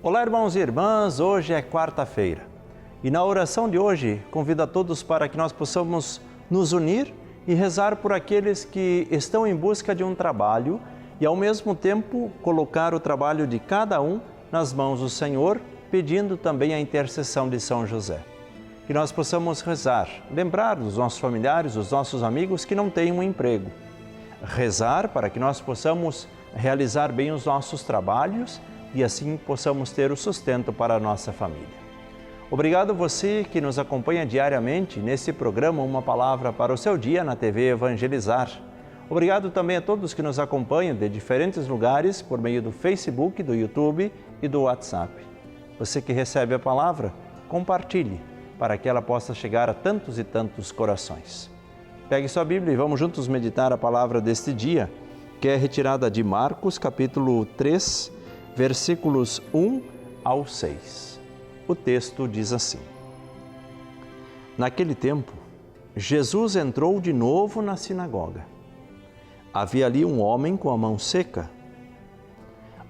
Olá, irmãos e irmãs, hoje é quarta-feira e na oração de hoje convido a todos para que nós possamos nos unir e rezar por aqueles que estão em busca de um trabalho e ao mesmo tempo colocar o trabalho de cada um nas mãos do Senhor, pedindo também a intercessão de São José. Que nós possamos rezar, lembrar dos nossos familiares, dos nossos amigos que não têm um emprego. Rezar para que nós possamos realizar bem os nossos trabalhos e assim possamos ter o sustento para a nossa família. Obrigado você que nos acompanha diariamente nesse programa Uma Palavra para o Seu Dia na TV Evangelizar. Obrigado também a todos que nos acompanham de diferentes lugares por meio do Facebook, do YouTube e do WhatsApp. Você que recebe a palavra, compartilhe para que ela possa chegar a tantos e tantos corações. Pegue sua Bíblia e vamos juntos meditar a palavra deste dia, que é retirada de Marcos, capítulo 3, versículos 1 ao 6. O texto diz assim: Naquele tempo, Jesus entrou de novo na sinagoga. Havia ali um homem com a mão seca.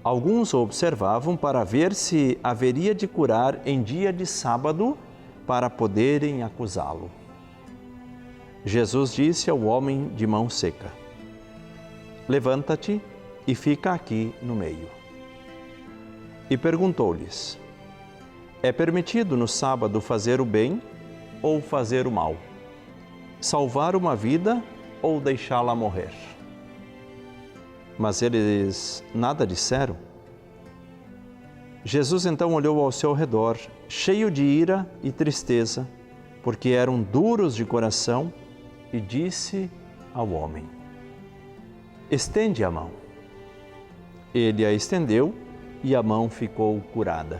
Alguns o observavam para ver se haveria de curar em dia de sábado para poderem acusá-lo. Jesus disse ao homem de mão seca: Levanta-te e fica aqui no meio. E perguntou-lhes: É permitido no sábado fazer o bem ou fazer o mal? Salvar uma vida ou deixá-la morrer? Mas eles nada disseram. Jesus então olhou ao seu redor, cheio de ira e tristeza, porque eram duros de coração, e disse ao homem: Estende a mão. Ele a estendeu e a mão ficou curada.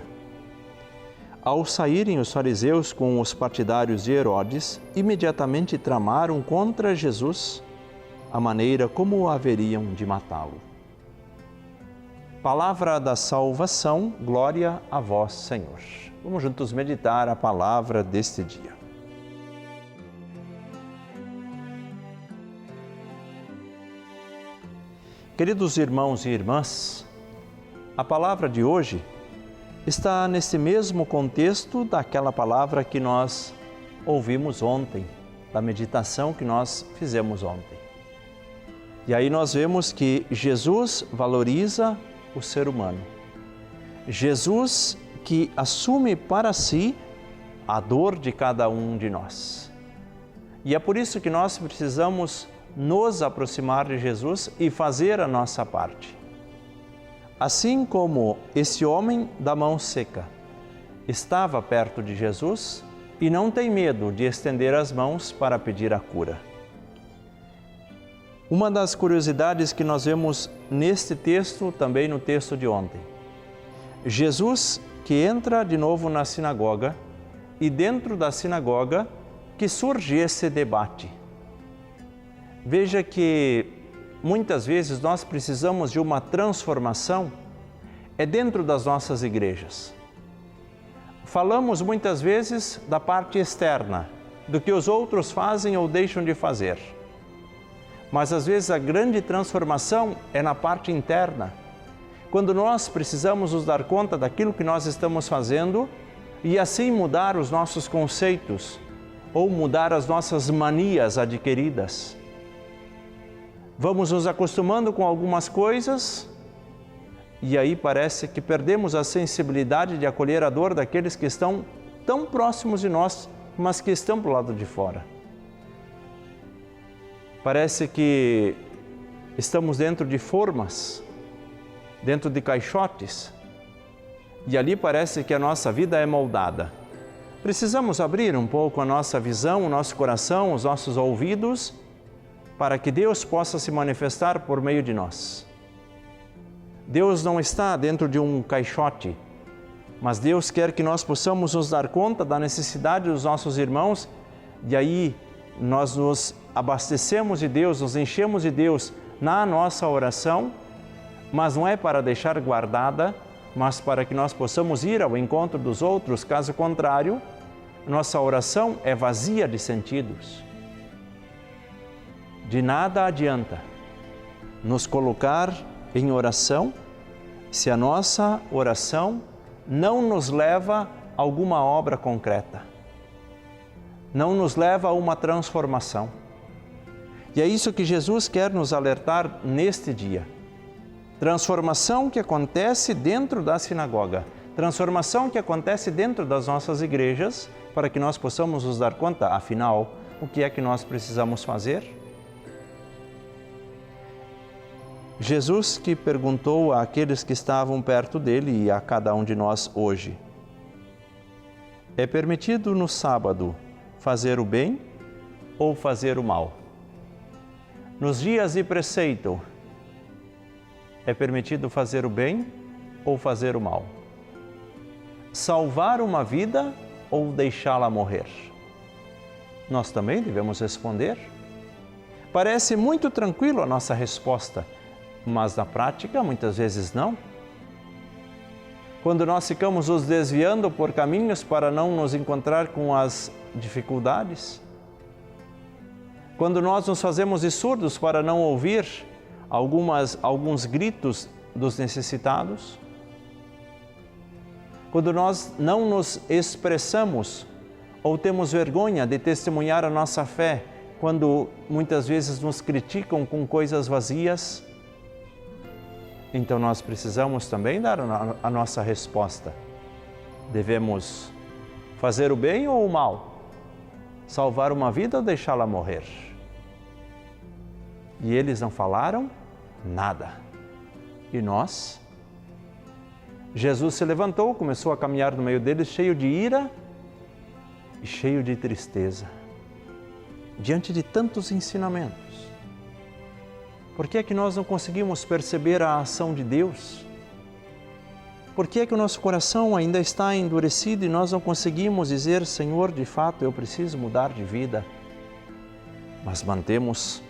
Ao saírem os fariseus com os partidários de Herodes, imediatamente tramaram contra Jesus a maneira como haveriam de matá-lo. Palavra da salvação, glória a vós, Senhor. Vamos juntos meditar a palavra deste dia. Queridos irmãos e irmãs, a palavra de hoje está nesse mesmo contexto daquela palavra que nós ouvimos ontem, da meditação que nós fizemos ontem. E aí nós vemos que Jesus valoriza o ser humano. Jesus que assume para si a dor de cada um de nós. E é por isso que nós precisamos nos aproximar de Jesus e fazer a nossa parte. Assim como esse homem da mão seca estava perto de Jesus e não tem medo de estender as mãos para pedir a cura. Uma das curiosidades que nós vemos neste texto, também no texto de ontem. Jesus que entra de novo na sinagoga e dentro da sinagoga que surge esse debate. Veja que muitas vezes nós precisamos de uma transformação dentro das nossas igrejas. Falamos muitas vezes da parte externa, do que os outros fazem ou deixam de fazer. Mas às vezes a grande transformação é na parte interna, quando nós precisamos nos dar conta daquilo que nós estamos fazendo e assim mudar os nossos conceitos ou mudar as nossas manias adquiridas. Vamos nos acostumando com algumas coisas e aí parece que perdemos a sensibilidade de acolher a dor daqueles que estão tão próximos de nós, mas que estão para o lado de fora. Parece que estamos dentro de formas, dentro de caixotes, e ali parece que a nossa vida é moldada. Precisamos abrir um pouco a nossa visão, o nosso coração, os nossos ouvidos, para que Deus possa se manifestar por meio de nós. Deus não está dentro de um caixote, mas Deus quer que nós possamos nos dar conta da necessidade dos nossos irmãos e aí nós nos abastecemos de Deus, nos enchemos de Deus na nossa oração, mas não é para deixar guardada, mas para que nós possamos ir ao encontro dos outros. Caso contrário, nossa oração é vazia de sentidos. De nada adianta nos colocar em oração se a nossa oração não nos leva a alguma obra concreta, não nos leva a uma transformação. E é isso que Jesus quer nos alertar neste dia. Transformação que acontece dentro da sinagoga, transformação que acontece dentro das nossas igrejas, para que nós possamos nos dar conta, afinal, o que é que nós precisamos fazer? Jesus que perguntou àqueles que estavam perto dele e a cada um de nós hoje: é permitido no sábado fazer o bem ou fazer o mal? Nos dias de preceito, é permitido fazer o bem ou fazer o mal? Salvar uma vida ou deixá-la morrer? Nós também devemos responder. Parece muito tranquilo a nossa resposta, mas na prática muitas vezes não. Quando nós ficamos nos desviando por caminhos para não nos encontrar com as dificuldades, quando nós nos fazemos de surdos para não ouvir alguns gritos dos necessitados, quando nós não nos expressamos ou temos vergonha de testemunhar a nossa fé, quando muitas vezes nos criticam com coisas vazias, então nós precisamos também dar a nossa resposta. Devemos fazer o bem ou o mal? Salvar uma vida ou deixá-la morrer? E eles não falaram nada. E nós? Jesus se levantou, começou a caminhar no meio deles, cheio de ira e cheio de tristeza, diante de tantos ensinamentos. Por que é que nós não conseguimos perceber a ação de Deus? Por que é que o nosso coração ainda está endurecido e nós não conseguimos dizer: Senhor, de fato eu preciso mudar de vida? Mas mantemos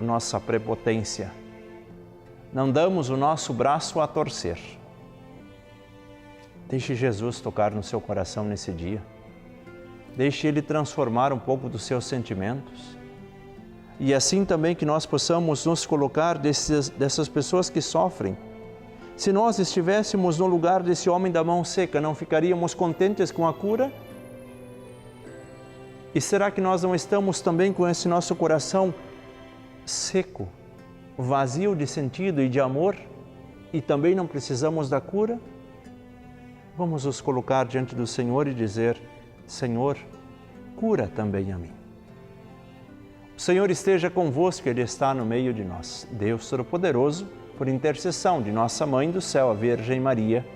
nossa prepotência, não damos o nosso braço a torcer. Deixe Jesus tocar no seu coração nesse dia. Deixe Ele transformar um pouco dos seus sentimentos. E assim também que nós possamos nos colocar dessas pessoas que sofrem. Se nós estivéssemos no lugar desse homem da mão seca, não ficaríamos contentes com a cura? E será que nós não estamos também com esse nosso coração seco, vazio de sentido e de amor, e também não precisamos da cura? Vamos nos colocar diante do Senhor e dizer: Senhor, cura também a mim. O Senhor esteja convosco, Ele está no meio de nós. Deus Todo-Poderoso, por intercessão de nossa Mãe do Céu, a Virgem Maria,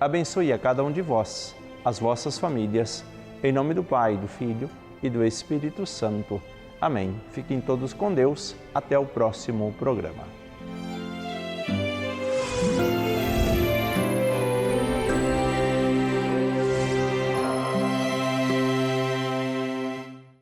abençoe a cada um de vós, as vossas famílias, em nome do Pai, do Filho e do Espírito Santo. Amém. Fiquem todos com Deus. Até o próximo programa.